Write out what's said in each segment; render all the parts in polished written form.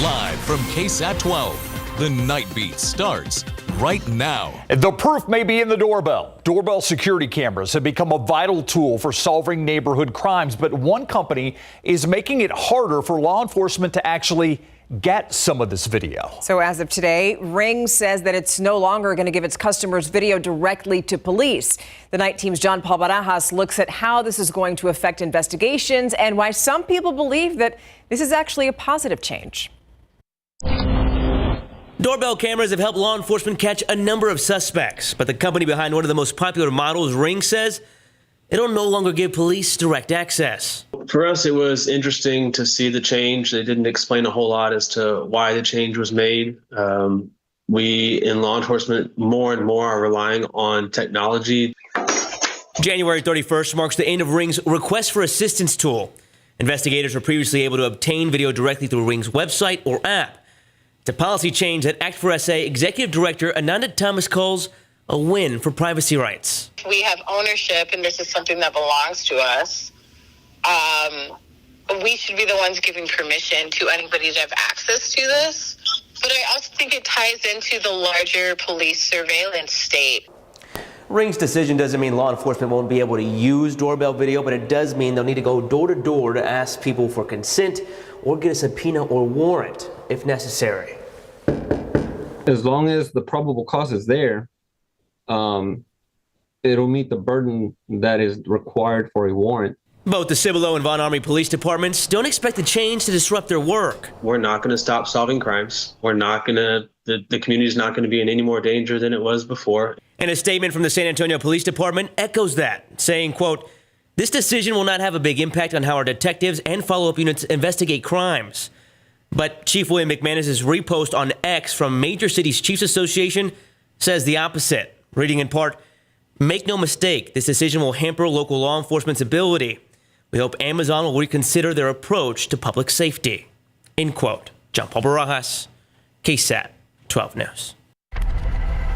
Live from KSAT 12, the Nightbeat starts right now. The proof may be in the doorbell. Doorbell security cameras have become a vital tool for solving neighborhood crimes, but one company is making it harder for law enforcement to actually get some of this video. So as of today, Ring says that it's no longer going to give its customers video directly to police. The Night Team's John Paul Barajas looks at how this is going to affect investigations and why some people believe that this is actually a positive change. Doorbell cameras have helped law enforcement catch a number of suspects, but the company behind one of the most popular models, Ring, says it'll no longer give police direct access. For us, it was interesting to see the change. They didn't explain a whole lot as to why the change was made. We in law enforcement more and more are relying on technology. January 31st marks the end of Ring's Request for Assistance tool. Investigators were previously able to obtain video directly through Ring's website or app. It's a policy change that Act for SA Executive Director Ananda Thomas calls a win for privacy rights. We have ownership, and this is something that belongs to us. We should be the ones giving permission to anybody to have access to this. But I also think it ties into the larger police surveillance state. Ring's decision doesn't mean law enforcement won't be able to use doorbell video, but it does mean they'll need to go door to door to ask people for consent or get a subpoena or warrant if necessary. As long as the probable cause is there, it'll meet the burden that is required for a warrant. Both the Cibolo and Von Army police departments don't expect the change to disrupt their work. We're not going to stop solving crimes. We're not going to, the community's not going to be in any more danger than it was before. And a statement from the San Antonio Police Department echoes that, saying, quote, "This decision will not have a big impact on how our detectives and follow-up units investigate crimes." But Chief William McManus's repost on X from Major Cities Chiefs Association says the opposite, reading in part, "Make no mistake, this decision will hamper local law enforcement's ability. We hope Amazon will reconsider their approach to public safety." End quote. John Paul Barajas, KSAT 12 News.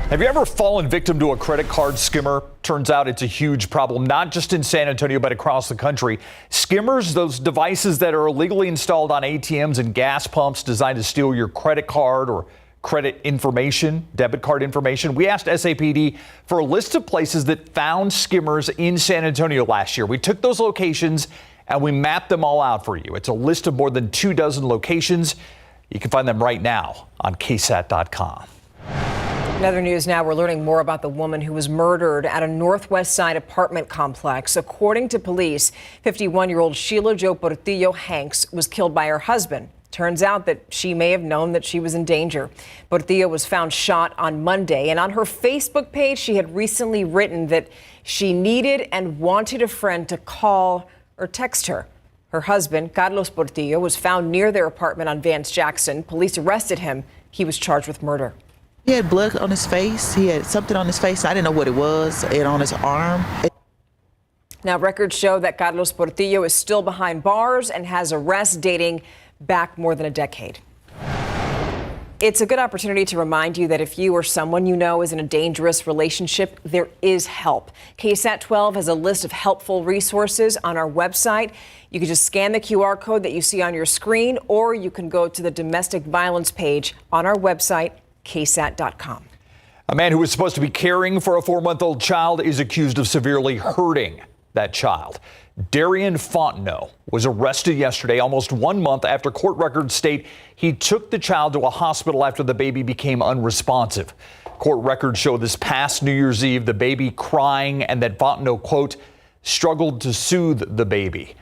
Have you ever fallen victim to a credit card skimmer? Turns out it's a huge problem, not just in San Antonio, but across the country. Skimmers, those devices that are illegally installed on ATMs and gas pumps designed to steal your credit card or credit information, debit card information. We asked SAPD for a list of places that found skimmers in San Antonio last year. We took those locations and we mapped them all out for you. It's a list of more than 24 locations. You can find them right now on KSAT.com. In other news now, we're learning more about the woman who was murdered at a Northwest Side apartment complex. According to police, 51-year-old Sheila Jo Portillo Hanks was killed by her husband. Turns out that she may have known that she was in danger. Portillo was found shot on Monday, and on her Facebook page, she had recently written that she needed and wanted a friend to call or text her. Her husband, Carlos Portillo, was found near their apartment on Vance Jackson. Police arrested him. He was charged with murder. He had blood on his face. He had something on his face. I didn't know what it was, and on his arm. Now, records show that Carlos Portillo is still behind bars and has arrests dating back more than a decade. It's a good opportunity to remind you that if you or someone you know is in a dangerous relationship, there is help. KSAT 12 has a list of helpful resources on our website. You can just scan the QR code that you see on your screen, or you can go to the domestic violence page on our website, KSAT.com. A man who was supposed to be caring for a 4-month-old child is accused of severely hurting that child. Darian Fontenot was arrested yesterday, almost 1 month after court records state he took the child to a hospital after the baby became unresponsive. Court records show this past New Year's Eve, the baby crying, and that Fontenot, quote, struggled to soothe the baby.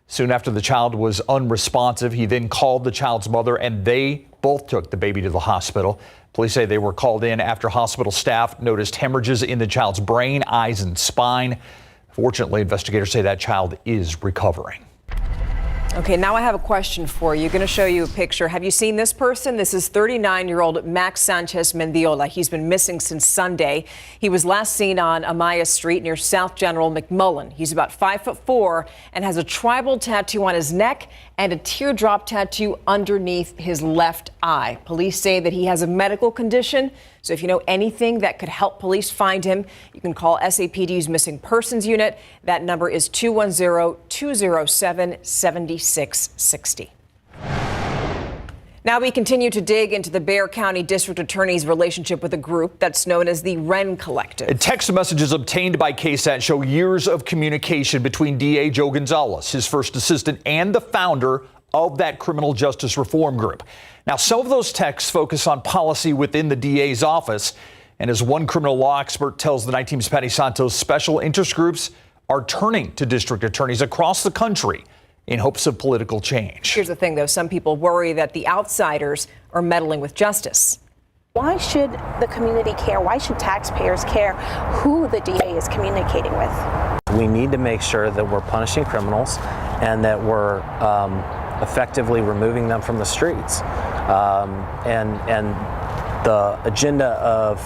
Soon after the child was unresponsive, he then called the child's mother, and they both took the baby to the hospital. Police say they were called in after hospital staff noticed hemorrhages in the child's brain, eyes, and spine. Fortunately, investigators say that child is recovering. Okay, now I have a question for you. Going to show you a picture. Have you seen this person? This is 39-year-old Max Sanchez Mendiola. He's been missing since Sunday. He was last seen on Amaya Street near South General McMullen. He's about 5'4" and has a tribal tattoo on his neck and a teardrop tattoo underneath his left eye. Police say that he has a medical condition. So if you know anything that could help police find him, you can call SAPD's Missing Persons Unit. That number is 210-207-7660. Now we continue to dig into the Bexar County District Attorney's relationship with a group that's known as the Ren Collective. Text messages obtained by KSAT show years of communication between DA Joe Gonzalez, his first assistant, and the founder of that criminal justice reform group. Now, some of those texts focus on policy within the DA's office. And as one criminal law expert tells the Night Team's Patty Santos, special interest groups are turning to district attorneys across the country in hopes of political change. Here's the thing, though. Some people worry that the outsiders are meddling with justice. Why should the community care? Why should taxpayers care who the DA is communicating with? We need to make sure that we're punishing criminals and that we're effectively removing them from the streets. And the agenda of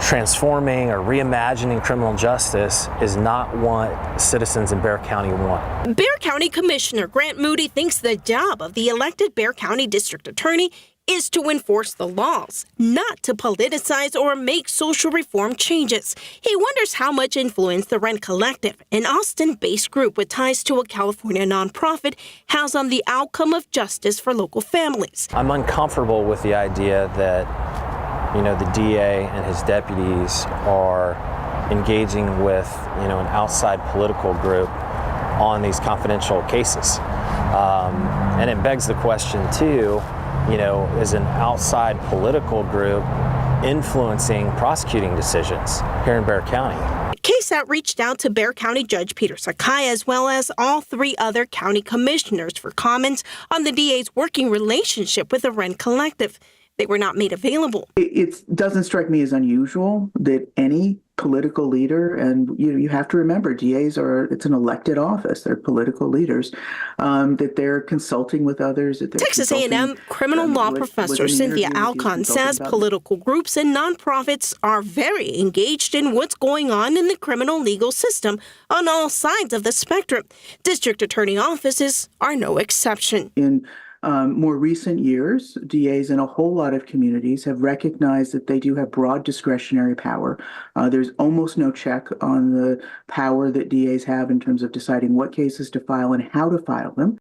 transforming or reimagining criminal justice is not what citizens in Bexar County want. Bexar County Commissioner Grant Moody thinks the job of the elected Bexar County District Attorney is to enforce the laws, not to politicize or make social reform changes. He wonders how much influence the Ren Collective, an Austin-based group with ties to a California nonprofit, has on the outcome of justice for local families. I'm uncomfortable with the idea that, the DA and his deputies are engaging with, an outside political group on these confidential cases. And it begs the question, too, is an outside political group influencing prosecuting decisions here in Bexar County? KSAT reached out to Bexar County Judge Peter Sakai as well as all 3 other county commissioners for comments on the DA's working relationship with the Ren Collective. They were not made available. It doesn't strike me as unusual that any political leader, and you have to remember, DAs it's an elected office, they're political leaders, that they're consulting with others. That Texas A&M criminal law professor Cynthia Alcon says political groups and nonprofits are very engaged in what's going on in the criminal legal system on all sides of the spectrum. District attorney offices are no exception. In more recent years, DAs in a whole lot of communities have recognized that they do have broad discretionary power. There's almost no check on the power that DAs have in terms of deciding what cases to file and how to file them.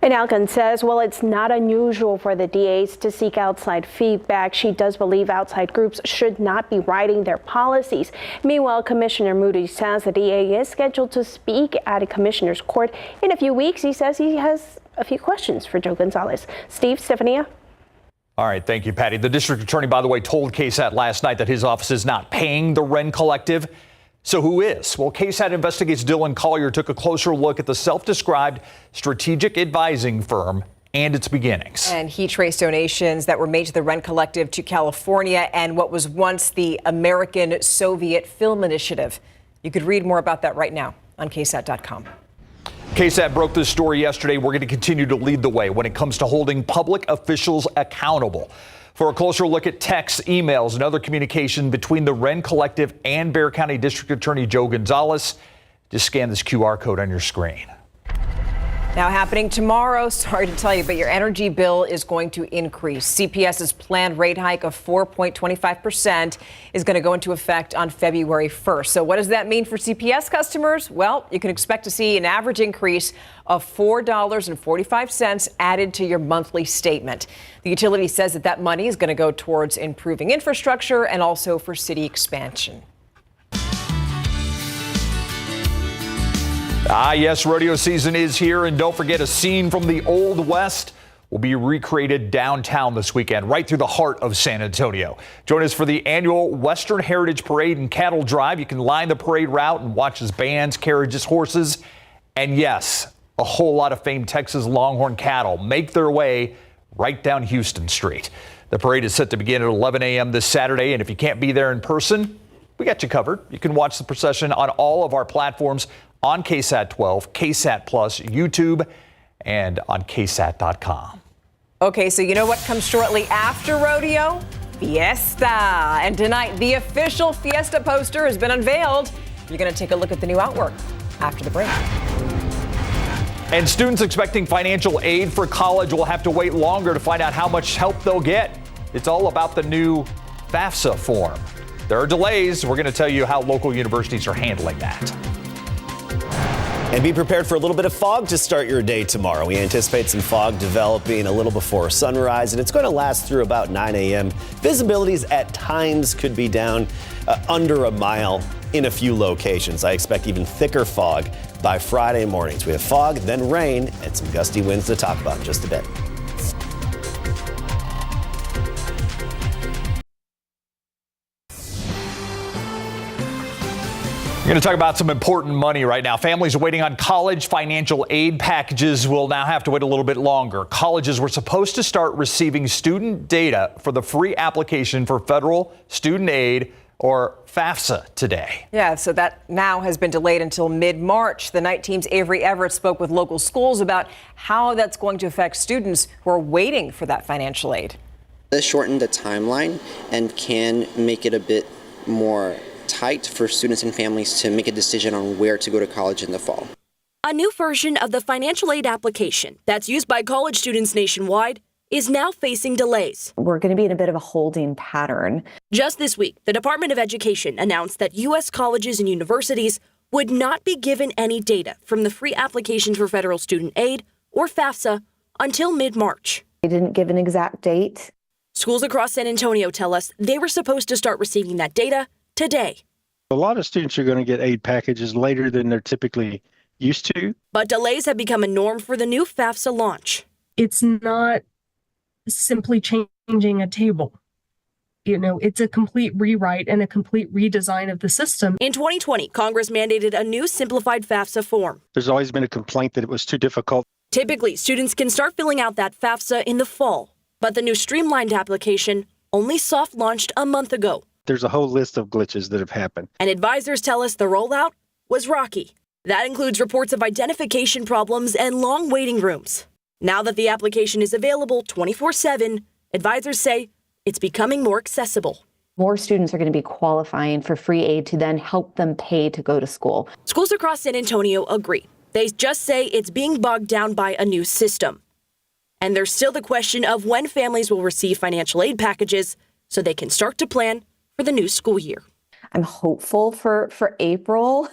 And Alcon says, well, it's not unusual for the DAs to seek outside feedback. She does believe outside groups should not be writing their policies. Meanwhile, Commissioner Moody says the DA is scheduled to speak at a commissioner's court in a few weeks. He says he has a few questions for Joe Gonzalez. Steve, Stephania. All right, thank you, Patty. The district attorney, by the way, told KSAT last night that his office is not paying the Ren Collective. So who is? Well, KSAT Investigates Dylan Collier took a closer look at the self-described strategic advising firm and its beginnings. And he traced donations that were made to the Ren Collective to California and what was once the American Soviet Film Initiative. You could read more about that right now on KSAT.com. KSAT broke this story yesterday. We're going to continue to lead the way when it comes to holding public officials accountable. For a closer look at texts, emails, and other communication between the Ren Collective and Bexar County District Attorney Joe Gonzalez, just scan this QR code on your screen. Now happening tomorrow, sorry to tell you, but your energy bill is going to increase. CPS's planned rate hike of 4.25% is going to go into effect on February 1st. So what does that mean for CPS customers? Well, you can expect to see an average increase of $4.45 added to your monthly statement. The utility says that money is going to go towards improving infrastructure and also for city expansion. Yes, rodeo season is here, and don't forget, a scene from the Old West will be recreated downtown this weekend, right through the heart of San Antonio. Join us for the annual Western Heritage Parade and Cattle Drive. You can line the parade route and watch as bands, carriages, horses, and yes, a whole lot of famed Texas Longhorn cattle make their way right down Houston Street. The parade is set to begin at 11 a.m. this Saturday, and if you can't be there in person, we got you covered. You can watch the procession on all of our platforms on KSAT 12, KSAT Plus, YouTube, and on KSAT.com. Okay, so you know what comes shortly after rodeo? Fiesta. And tonight, the official Fiesta poster has been unveiled. You're going to take a look at the new artwork after the break. And students expecting financial aid for college will have to wait longer to find out how much help they'll get. It's all about the new FAFSA form. There are delays. We're going to tell you how local universities are handling that. And be prepared for a little bit of fog to start your day tomorrow. We anticipate some fog developing a little before sunrise, and it's going to last through about 9 a.m. Visibilities at times could be down under a mile in a few locations. I expect even thicker fog by Friday mornings. We have fog, then rain, and some gusty winds to talk about in just a bit. We're going to talk about some important money right now. Families waiting on college financial aid packages will now have to wait a little bit longer. Colleges were supposed to start receiving student data for the free application for federal student aid, or FAFSA, today. Yeah, so that now has been delayed until mid-March. The Night Team's Avery Everett spoke with local schools about how that's going to affect students who are waiting for that financial aid. This shortened the timeline and can make it a bit more tight for students and families to make a decision on where to go to college in the fall. A new version of the financial aid application that's used by college students nationwide is now facing delays. We're going to be in a bit of a holding pattern. Just this week, the Department of Education announced that U.S. colleges and universities would not be given any data from the free application for federal student aid, or FAFSA, until mid-March. They didn't give an exact date. Schools across San Antonio tell us they were supposed to start receiving that data today. A lot of students are going to get aid packages later than they're typically used to. But delays have become a norm for the new FAFSA launch. It's not simply changing a table. It's a complete rewrite and a complete redesign of the system. In 2020, Congress mandated a new simplified FAFSA form. There's always been a complaint that it was too difficult. Typically, students can start filling out that FAFSA in the fall, but the new streamlined application only soft launched a month ago. There's a whole list of glitches that have happened. And advisors tell us the rollout was rocky. That includes reports of identification problems and long waiting rooms. Now that the application is available 24/7, advisors say it's becoming more accessible. More students are going to be qualifying for free aid to then help them pay to go to school. Schools across San Antonio agree. They just say it's being bogged down by a new system. And there's still the question of when families will receive financial aid packages so they can start to plan for the new school year. I'm hopeful for April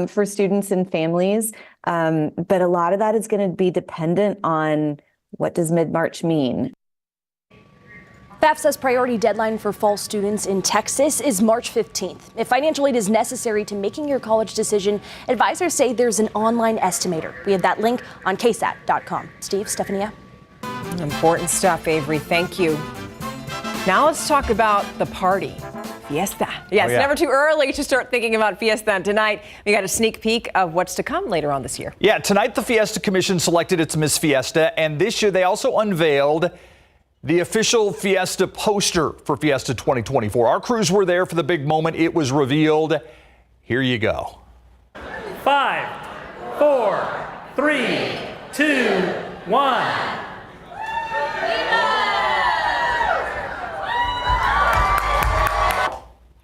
for students and families, but a lot of that is going to be dependent on what does mid-March mean. FAFSA's priority deadline for fall students in Texas is March 15th. If financial aid is necessary to making your college decision, advisors say there's an online estimator. We have that link on KSAT.com. Steve, Stephania. Important stuff, Avery. Thank you. Now let's talk about the party. Fiesta. Yes, never too early to start thinking about Fiesta. And tonight, we got a sneak peek of what's to come later on this year. Yeah, tonight the Fiesta Commission selected its Miss Fiesta, and this year they also unveiled the official Fiesta poster for Fiesta 2024. Our crews were there for the big moment. It was revealed. Here you go. 5, 4, 3, 2, 1.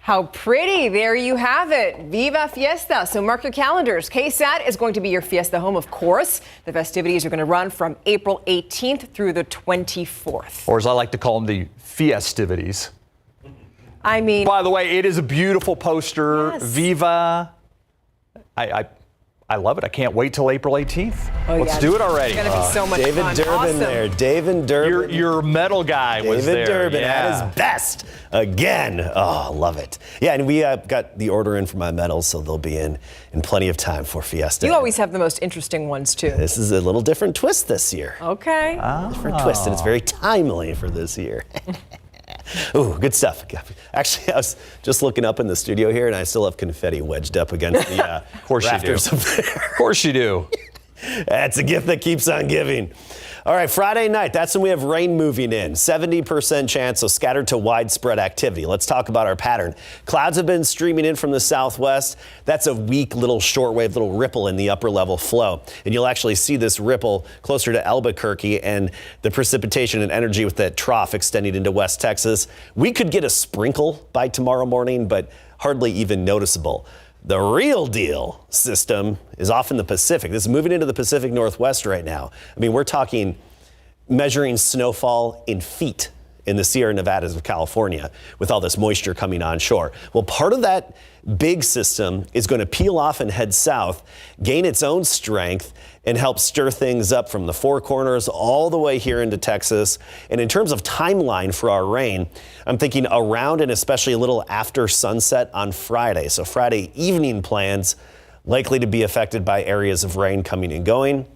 How pretty. There you have it. Viva Fiesta. So mark your calendars. KSAT is going to be your Fiesta home, of course. The festivities are going to run from April 18th through the 24th. Or as I like to call them, the Fiestivities. I mean, by the way, it is a beautiful poster. Yes. Viva. I love it. I can't wait till April 18th. Oh, Let's do it already. It's going to be so much David fun. Durbin Awesome. there. David Durbin. Your metal guy was there. David Durbin yeah. at his best again. Oh, love it. Yeah, and we got the order in for my medals, so they'll be in plenty of time for Fiesta. You always have the most interesting ones, too. This is a little different twist this year. Okay. Different twist, and it's very timely for this year. Ooh, good stuff. Actually, I was just looking up in the studio here, and I still have confetti wedged up against the rafters up there. Of course you do. That's a gift that keeps on giving. All right, Friday night, that's when we have rain moving in. 70% chance of scattered to widespread activity. Let's talk about our pattern. Clouds have been streaming in from the southwest. That's a weak little shortwave, little ripple in the upper level flow. And you'll actually see this ripple closer to Albuquerque and the precipitation and energy with that trough extending into West Texas. We could get a sprinkle by tomorrow morning, but hardly even noticeable. The real deal system is off in the Pacific. This is moving into the Pacific Northwest right now. I mean, we're talking measuring snowfall in feet in the Sierra Nevadas of California with all this moisture coming onshore. Well, part of that big system is going to peel off and head south, gain its own strength, and help stir things up from the Four Corners all the way here into Texas. And in terms of timeline for our rain, I'm thinking around and especially a little after sunset on Friday. So Friday evening plans likely to be affected by areas of rain coming and going.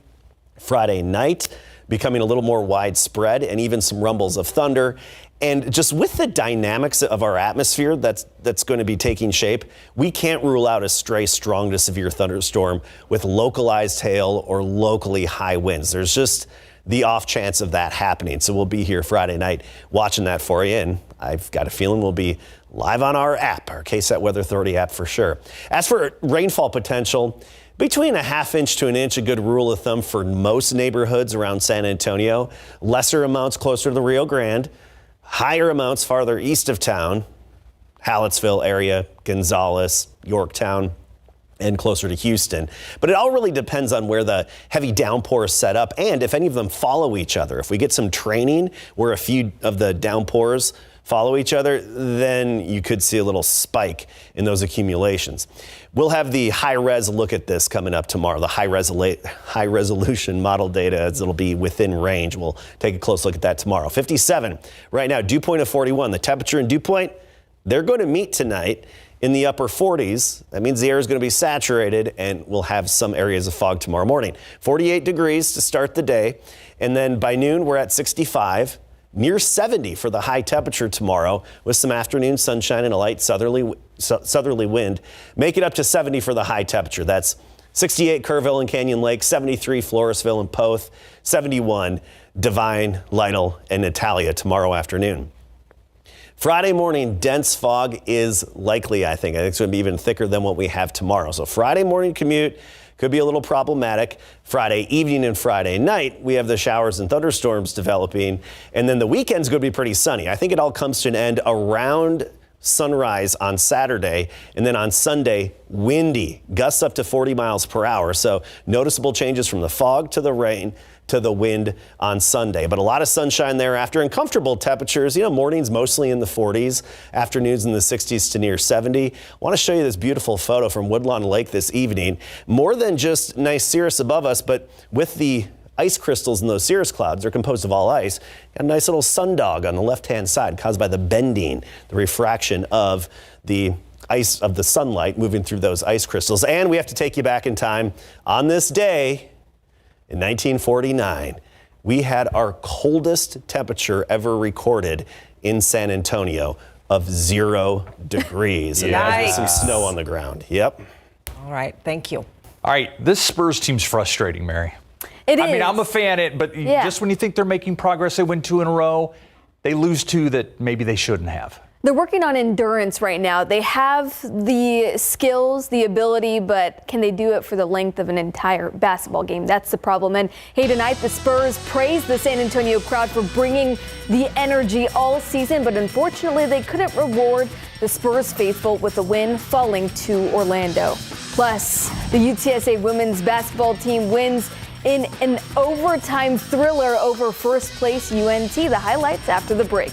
Friday night becoming a little more widespread and even some rumbles of thunder. And just with the dynamics of our atmosphere that's going to be taking shape, we can't rule out a stray strong to severe thunderstorm with localized hail or locally high winds. There's just the off chance of that happening. So we'll be here Friday night watching that for you. And I've got a feeling we'll be live on our app, our KSAT Weather Authority app for sure. As for rainfall potential, between a ½ inch to an inch, a good rule of thumb for most neighborhoods around San Antonio. Lesser amounts closer to the Rio Grande. Higher amounts farther east of town, Hallettsville area, Gonzales, Yorktown, and closer to Houston. But it all really depends on where the heavy downpours set up and if any of them follow each other. If we get some training where a few of the downpours follow each other, then you could see a little spike in those accumulations. We'll have the high-res look at this coming up tomorrow, the high-resolution model data as it'll be within range. We'll take a close look at that tomorrow. 57 right now, dew point of 41. The temperature in Dew Point, they're going to meet tonight in the upper 40s. That means the air is going to be saturated and we'll have some areas of fog tomorrow morning. 48 degrees to start the day, and then by noon we're at 65. Near 70 for the high temperature tomorrow with some afternoon sunshine and a light southerly wind. Make it up to 70 for the high temperature. That's 68 Kerrville and Canyon Lake, 73 Floresville and Poth, 71 Divine, Lytle, and Natalia tomorrow afternoon. Friday morning, dense fog is likely, I think. It's going to be even thicker than what we have tomorrow. So Friday morning commute could be a little problematic. Friday evening and Friday night, we have the showers and thunderstorms developing. And then the weekend's going to be pretty sunny. I think it all comes to an end around sunrise on Saturday. And then on Sunday, windy, gusts up to 40 miles per hour. So noticeable changes from the fog to the rain to the wind on Sunday. But a lot of sunshine thereafter and comfortable temperatures. Mornings mostly in the 40s, afternoons in the 60s to near 70. I want to show you this beautiful photo from Woodlawn Lake this evening. More than just nice cirrus above us, but with the ice crystals in those cirrus clouds, they're composed of all ice. Got a nice little sundog on the left-hand side caused by the bending, the refraction of the ice, of the sunlight moving through those ice crystals. And we have to take you back in time. On this day, in 1949, we had our coldest temperature ever recorded in San Antonio of 0 degrees. And that was some snow on the ground. Yep. All right. Thank you. All right. This Spurs team's frustrating, Mary. It is. I mean, I'm a fan, but just when you think they're making progress, they win 2 in a row, they lose 2 that maybe they shouldn't have. They're working on endurance right now. They have the skills, the ability, but can they do it for the length of an entire basketball game? That's the problem. And hey, tonight the Spurs praised the San Antonio crowd for bringing the energy all season, but unfortunately they couldn't reward the Spurs faithful with a win, falling to Orlando. Plus, the UTSA women's basketball team wins in an overtime thriller over first place UNT. The highlights after the break.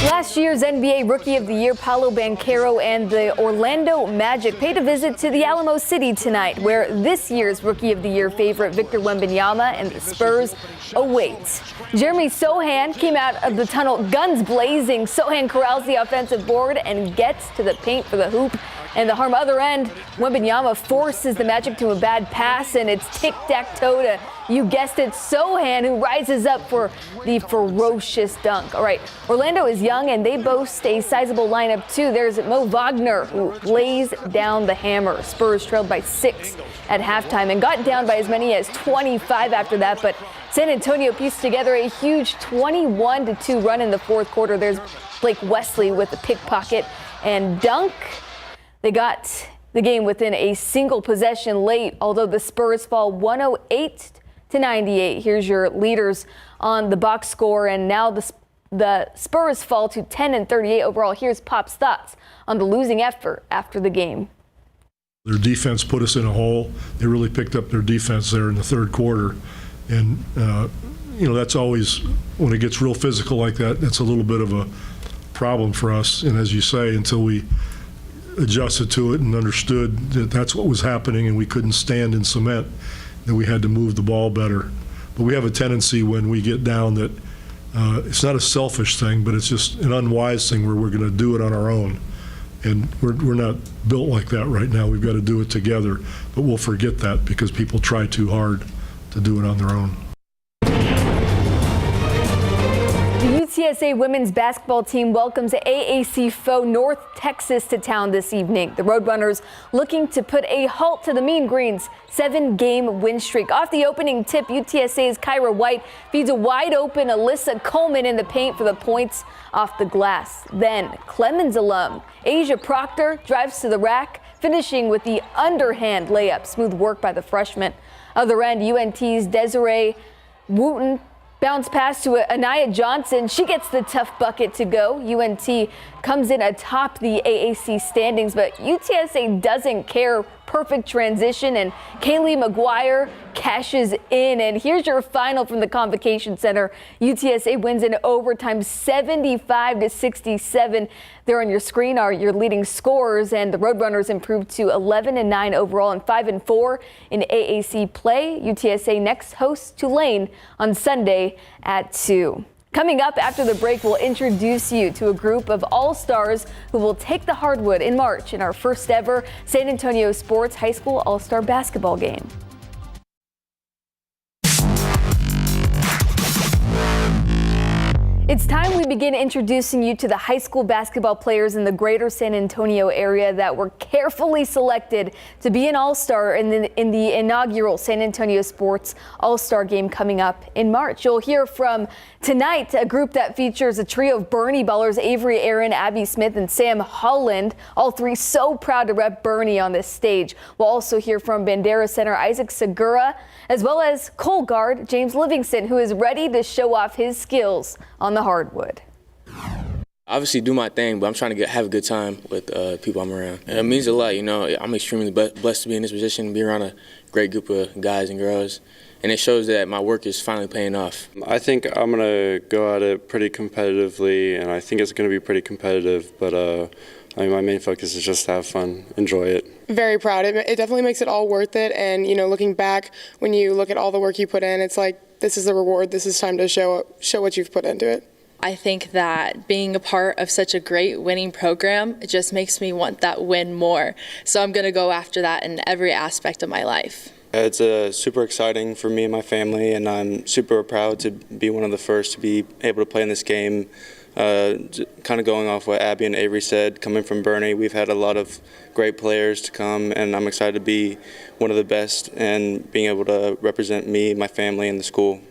Last year's NBA Rookie of the Year Paolo Banchero and the Orlando Magic paid a visit to the Alamo City tonight, where this year's Rookie of the Year favorite Victor Wembanyama and the Spurs await. Jeremy Sohan came out of the tunnel guns blazing. Sohan corrals the offensive board and gets to the paint for the hoop. And the harm other end, Wembanyama forces the Magic to a bad pass, and it's tic-tac-toe to, you guessed it, Sohan, who rises up for the ferocious dunk. All right, Orlando is young, and they boast a sizable lineup, too. There's Mo Wagner, who lays down the hammer. Spurs trailed by 6 at halftime and got down by as many as 25 after that, but San Antonio pieced together a huge 21-2 run in the fourth quarter. There's Blake Wesley with the pickpocket and dunk. They got the game within a single possession late, although the Spurs fall 108-98. Here's your leaders on the box score, and now the Spurs fall to 10-38 overall. Here's Pop's thoughts on the losing effort after the game. Their defense put us in a hole. They really picked up their defense there in the third quarter. And, that's always, when it gets real physical like that, that's a little bit of a problem for us. And as you say, until we adjusted to it and understood that that's what was happening and we couldn't stand in cement, that we had to move the ball better. But we have a tendency when we get down that it's not a selfish thing, but it's just an unwise thing where we're going to do it on our own. And we're not built like that right now. We've got to do it together. But we'll forget that because people try too hard to do it on their own. The UTSA women's basketball team welcomes AAC foe North Texas to town this evening. The Roadrunners looking to put a halt to the Mean Green's 7-game win streak. Off the opening tip, UTSA's Kyra White feeds a wide open Alyssa Coleman in the paint for the points off the glass. Then Clemens alum Asia Proctor drives to the rack, finishing with the underhand layup. Smooth work by the freshman. Other end, UNT's Desiree Wooten bounce pass to Anaya Johnson. She gets the tough bucket to go. UNT comes in atop the AAC standings, but UTSA doesn't care. Perfect transition, and Kaylee McGuire cashes in. And here's your final from the Convocation Center. UTSA wins in overtime 75-67. There on your screen are your leading scorers, and the Roadrunners improved to 11-9 overall and 5-4 in AAC play. UTSA next hosts Tulane on Sunday at 2. Coming up after the break, we'll introduce you to a group of all-stars who will take the hardwood in March in our first ever San Antonio Sports High School All-Star Basketball game. It's time we begin introducing you to the high school basketball players in the greater San Antonio area that were carefully selected to be an all-star in the inaugural San Antonio Sports All-Star Game coming up in March. You'll hear from tonight a group that features a trio of Bernie ballers, Avery Aaron, Abby Smith, and Sam Holland. All three so proud to rep Bernie on this stage. We'll also hear from Bandera center Isaac Segura, as well as Cole guard James Livingston, who is ready to show off his skills on the hardwood. Obviously do my thing, but I'm trying to have a good time with people I'm around. And it means a lot, I'm extremely blessed to be in this position, be around a great group of guys and girls, and it shows that my work is finally paying off. I think I'm going to go at it pretty competitively, and I think it's going to be pretty competitive, but my main focus is just to have fun, enjoy it. Very proud. It definitely makes it all worth it, and looking back, when you look at all the work you put in, it's like, this is the reward, this is time to show what you've put into it. I think that being a part of such a great winning program, it just makes me want that win more. So I'm going to go after that in every aspect of my life. It's super exciting for me and my family, and I'm super proud to be one of the first to be able to play in this game. Kind of going off what Abby and Avery said, coming from Bernie, we've had a lot of great players to come, and I'm excited to be one of the best and being able to represent me, my family, and the school.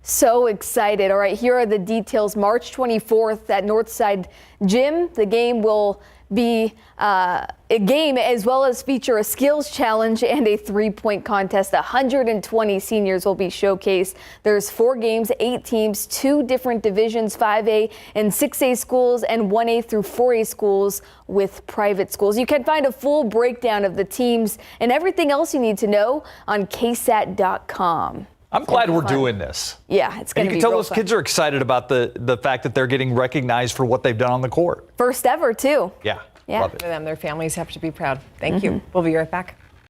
So excited. All right, here are the details. March 24th at Northside Gym. The game will be a game as well as feature a skills challenge and a three-point contest. 120 seniors will be showcased. There's 4 games, 8 teams, 2 different divisions, 5A and 6A schools, and 1A through 4A schools with private schools. You can find a full breakdown of the teams and everything else you need to know on KSAT.com. I'm glad we're doing this. Yeah, it's going to be You can tell real those fun. kids are excited about the fact that they're getting recognized for what they've done on the court. First ever, too. Yeah. Yeah. Love it. For them, their families have to be proud. Thank you. We'll be right back.